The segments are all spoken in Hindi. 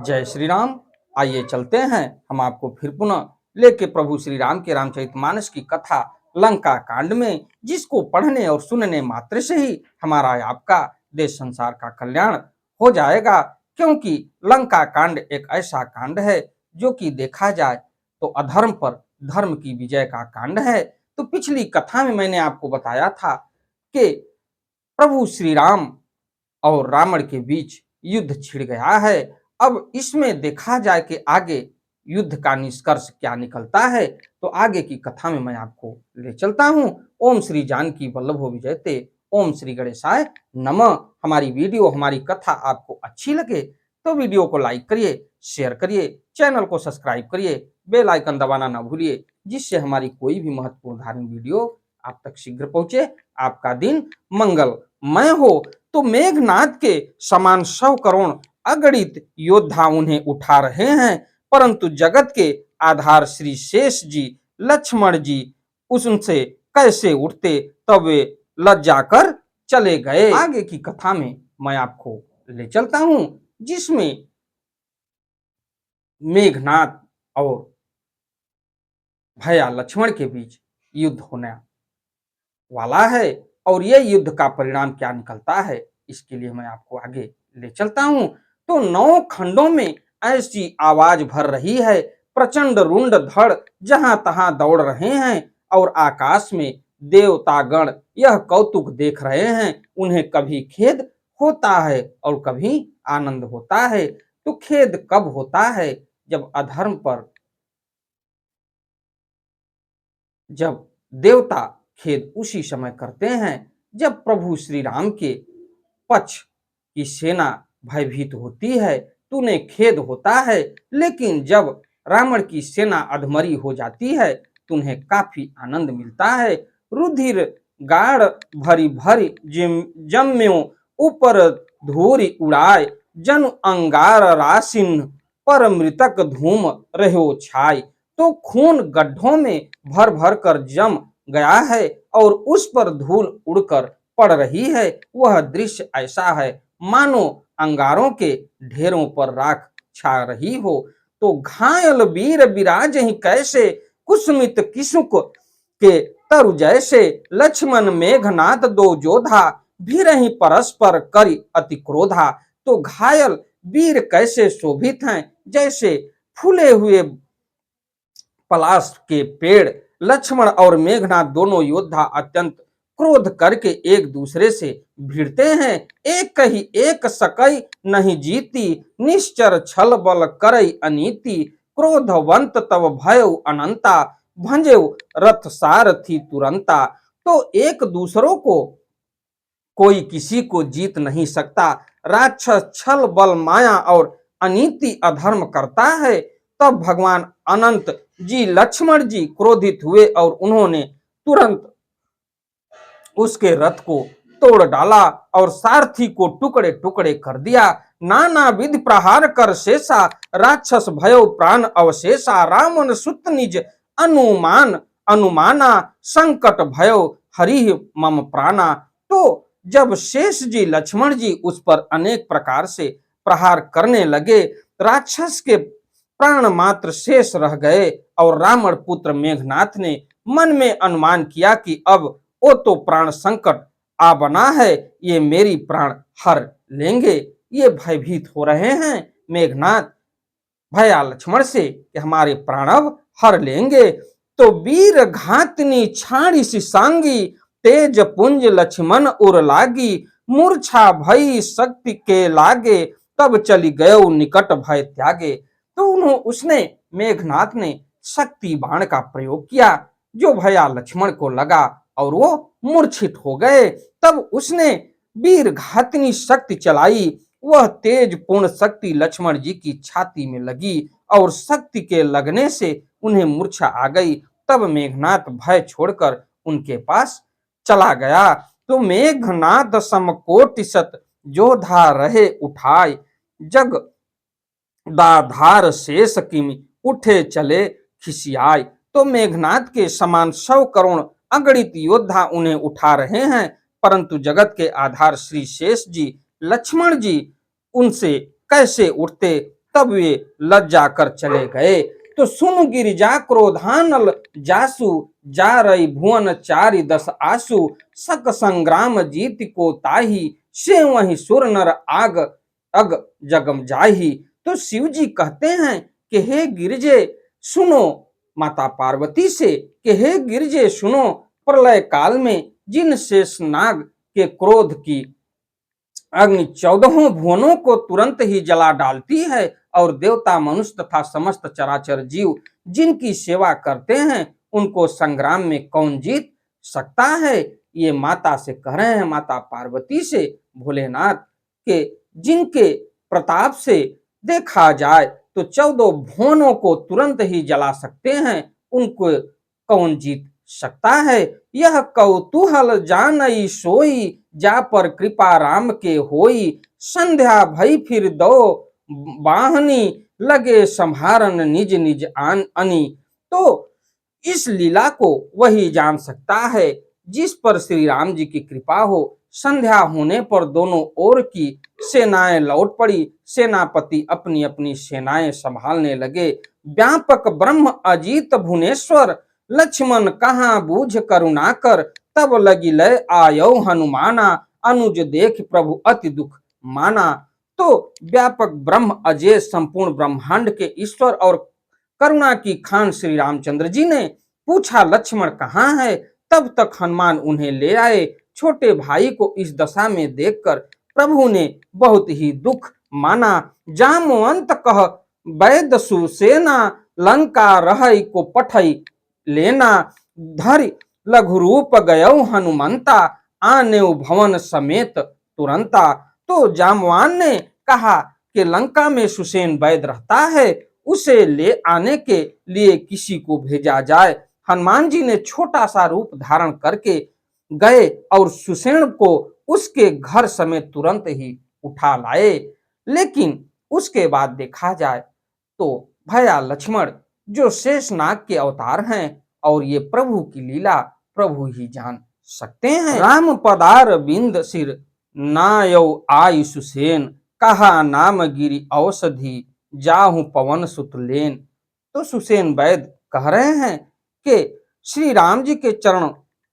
जय श्री राम। आइए चलते हैं हम आपको फिर पुनः लेके प्रभु श्री राम के रामचरितमानस की कथा लंका कांड में, जिसको पढ़ने और सुनने मात्र से ही हमारा आपका देश संसार का कल्याण हो जाएगा। क्योंकि लंका कांड एक ऐसा कांड है जो कि देखा जाए तो अधर्म पर धर्म की विजय का कांड है। तो पिछली कथा में मैंने आपको बताया था कि प्रभु श्री राम और रावण के बीच युद्ध छिड़ गया है। अब इसमें देखा जाए कि आगे युद्ध का निष्कर्ष क्या निकलता है, तो आगे की कथा में मैं आपको ले चलता हूं। ओम श्री जानकी वल्लभो विजयते, ओम श्री गणेशाय नमः। हमारी वीडियो, हमारी कथा आपको अच्छी लगे तो वीडियो को लाइक करिए, शेयर करिए, चैनल को सब्सक्राइब करिए, बेल आइकन दबाना ना भूलिए, जिससे हमारी कोई भी महत्वपूर्ण धार्मिक वीडियो आप तक शीघ्र पहुंचे, आपका दिन मंगलमय हो। तो मेघनाद के समान 100 करोड़ अगणित योद्धा उन्हें उठा रहे हैं, परंतु जगत के आधार श्री शेष जी, लक्ष्मण जी उनसे कैसे उठते, तब वे लज्जा कर चले गए। आगे की कथा में मैं आपको ले चलता हूं, जिसमें मेघनाद और भैया लक्ष्मण के बीच युद्ध होने वाला है, और यह युद्ध का परिणाम क्या निकलता है इसके लिए मैं आपको आगे ले चलता हूं। तो 9 खंडों में ऐसी आवाज भर रही है, प्रचंड रुंड धड़ जहां तहां दौड़ रहे हैं, और आकाश में देवतागण यह कौतुक देख रहे हैं। उन्हें कभी खेद होता है और कभी आनंद होता है। तो खेद कब होता है? जब अधर्म पर, जब देवता खेद उसी समय करते हैं जब प्रभु श्री राम के पक्ष की सेना भयभीत होती है, तो उन्हें खेद होता है। लेकिन जब रावण की सेना अधमरी हो जाती है तो उन्हें काफी आनंद मिलता है। रुधिर गाढ़ भरी भरी जम्यो ऊपर धूरी उड़ाए, जन अंगार रासिन पर मृतक धूम रहो छाई। तो खून गड्ढों में भर भर कर जम गया है और उस पर धूल उड़कर पड़ रही है। वह दृश्य ऐसा है मानो अंगारों के ढेरों पर राख छा रही हो। तो घायल वीर विराज ही कैसे, कुसुमित किसुक के तरु जैसे, लक्ष्मण मेघनाद दो जोधा, भीरहि परस्पर करि अति क्रोधा। तो घायल वीर कैसे शोभित हैं, जैसे फूले हुए पलाश के पेड़। लक्ष्मण और मेघनाद दोनों योद्धा अत्यंत क्रोध करके एक दूसरे से भिड़ते हैं। एक कही एक सकई नहीं जीती, निश्चर छल बल करई अनीति। क्रोधवंत तब भयउ अनंता, भंजेउ रथ सारथी तुरंता। तो एक दूसरों को कोई किसी को जीत नहीं सकता। राक्षस छल बल माया और अनीति अधर्म करता है। तब भगवान अनंत जी लक्ष्मण जी क्रोधित हुए और उन्होंने तुरंत उसके रथ को तोड़ डाला और सारथी को टुकड़े टुकड़े कर दिया। नाना विधि प्रहार कर शेषा, राक्षस भयो प्राण अवशेषा। रावण सुत निज अनुमान अनुमाना, संकट भयो हरि मम प्राणा। तो जब शेष जी लक्ष्मण जी उस पर अनेक प्रकार से प्रहार करने लगे, राक्षस के प्राण मात्र शेष रह गए और रावण पुत्र मेघनाथ ने मन में अनुमान किया कि अब वो तो प्राण संकट आ बना है, ये मेरी प्राण हर लेंगे। ये भयभीत हो रहे हैं मेघनाथ भैया लक्ष्मण से कि हमारे प्राण अब हर लेंगे। तो वीर घातनी छाड़ी सी सांगी, तेज पुंज लक्ष्मण उर लागी। मूर्छा भई शक्ति के लागे, तब चली गयो निकट भय त्यागे। तो उसने मेघनाथ ने शक्ति बाण का प्रयोग किया जो भैया लक्ष्मण को लगा और वो मूर्छित हो गए। तब उसने वीर घातनी शक्ति चलाई। वह तेज पूर्ण शक्ति लक्ष्मण जी की छाती में लगी और शक्ति के लगने से उन्हें मूर्छा आ गई। तब मेघनाथ भय छोड़कर उनके पास चला गया। तो मेघनाथ समकोटि सत जोधा रहे उठाए, जग दाधार शेष किमि उठे चले खिसियाय। तो मेघनाथ के समान 100 करोड़ अगणित योद्धा उन्हें उठा रहे हैं, परंतु जगत के आधार श्री शेष जी लक्ष्मण जी उनसे कैसे उठते, तब वे लज्जा कर चले गए। तो सुन गिरिजा क्रोधानल जासु, जा रही भुवन चारि दस आसु, सक संग्राम जीत को ताही, से वही सुर नर आग अग जगम जाही। तो शिव जी कहते हैं कि हे गिरजे सुनो, माता पार्वती से कि हे गिरजे सुनो, प्रलय काल में जिन शेष नाग के क्रोध की अग्नि 14 भुवनों को तुरंत ही जला डालती है, और देवता मनुष्य तथा समस्त चराचर जीव जिनकी सेवा करते हैं उनको संग्राम में कौन जीत सकता है। ये माता से कह रहे हैं, माता पार्वती से, भोलेनाथ के जिनके प्रताप से देखा जाए तो 14 भुवनों को तुरंत ही जला सकते हैं, उनको कौन जीत सकता है। यह कौतूहल जानई सोई, जा पर कृपा राम के होई, संध्या भई फिर दो बाहनी, लगे संभारन निज निज अनी। तो इस लीला को वही जान सकता है जिस पर श्री राम जी की कृपा हो। संध्या होने पर दोनों ओर की सेनाएं लौट पड़ी, सेनापति अपनी अपनी सेनाएं संभालने लगे। व्यापक ब्रह्म अजीत भुवनेश्वर, लक्ष्मण कहाँ बूझ करुणा कर, तब लगी लय आयो हनुमाना, अनुज देख प्रभु अति दुख माना। तो व्यापक ब्रह्म अजय संपूर्ण ब्रह्मांड के ईश्वर और करुणा की खान श्री रामचंद्र जी ने पूछा लक्ष्मण कहाँ है। तब तक हनुमान उन्हें ले आए। छोटे भाई को इस दशा में देखकर प्रभु ने बहुत ही दुख माना। जामवंत कह वैद सुसेना, लंका रहई को पठई लेना, धरि लघु रूप गयो हनुमंता, आने भवन समेत तुरंता। तो जामवान ने कहा कि लंका में सुसेन वैद रहता है, उसे ले आने के लिए किसी को भेजा जाए। हनुमान जी ने छोटा सा रूप धारण करके गए और सुसेन को उसके घर समेत तुरंत ही उठा लाए। लेकिन उसके बाद देखा जाए तो भैया लक्ष्मण जो शेषनाग के अवतार हैं, और ये प्रभु की लीला प्रभु ही जान सकते हैं। राम पदार बिंद सिर नायौ आई सुसेन, कहा नाम गिरी औषधि, जाहु पवन सुत लेन। तो सुसेन वैद कह रहे हैं कि श्री राम जी के चरण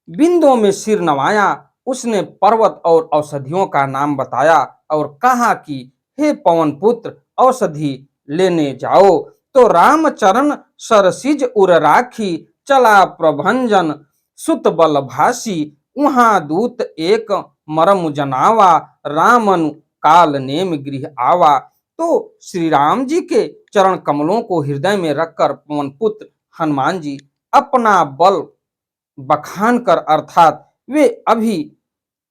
बिंदों में सिर नवाया, उसने पर्वत और औषधियों का नाम बताया और कहा कि हे पवन पुत्र औषधि लेने जाओ। तो राम चरण सरसिज उर राखी, चला प्रभंजन सुत बल भासी, वहां दूत एक मरम जनावा, रामन काल नेम गृह आवा। तो श्री राम जी के चरण कमलों को हृदय में रखकर पवन पुत्र हनुमान जी अपना बल बखान कर, अर्थात वे अभी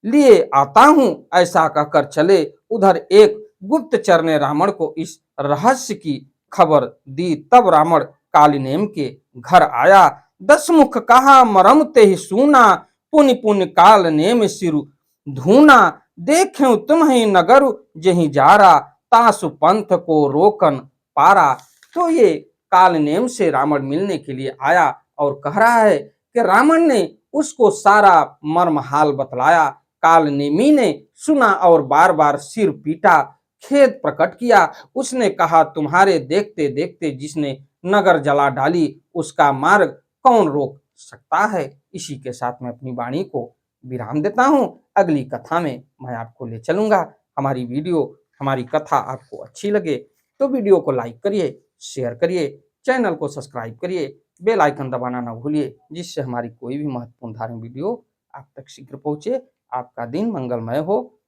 लिए आता हूं ऐसा कहकर चले। उधर एक गुप्तचर ने रावण को इस रहस्य की खबर दी। तब रावण कालिनेम के घर आया। दसमुख कहा मरम ते ही सुना, पुनि पुनि काल नेम सिरु धूना, देखे तुम्हें नगर जही जारा, तासु पंथ को रोकन पारा। तो ये कालनेम से रावण मिलने के लिए आया और कह रहा है कि रावण ने उसको सारा मर्म हाल बतलाया। कालनेमी ने सुना और बार बार सिर पीटा, खेद प्रकट किया। उसने कहा तुम्हारे देखते देखते जिसने नगर जला डाली उसका मार्ग कौन रोक सकता है। इसी के साथ मैं अपनी वाणी को विराम देता हूं। अगली कथा में मैं आपको ले चलूंगा। हमारी वीडियो हमारी कथा आपको अच्छी लगे तो वीडियो को लाइक करिए, शेयर करिए, चैनल को सब्सक्राइब करिए, बेल आइकन दबाना ना भूलिए, जिससे हमारी कोई भी महत्वपूर्ण धार्मिक वीडियो आप तक शीघ्र पहुंचे। आपका दिन मंगलमय हो।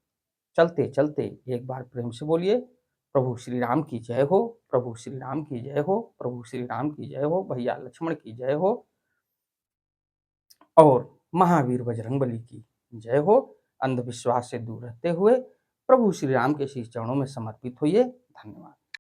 चलते चलते एक बार प्रेम से बोलिए प्रभु श्री राम की जय हो, प्रभु श्री राम की जय हो, प्रभु श्री राम की जय हो, भैया लक्ष्मण की जय हो और महावीर बजरंगबली की जय हो। अंधविश्वास से दूर रहते हुए प्रभु श्री राम के श्री चरणों में समर्पित होइए। धन्यवाद।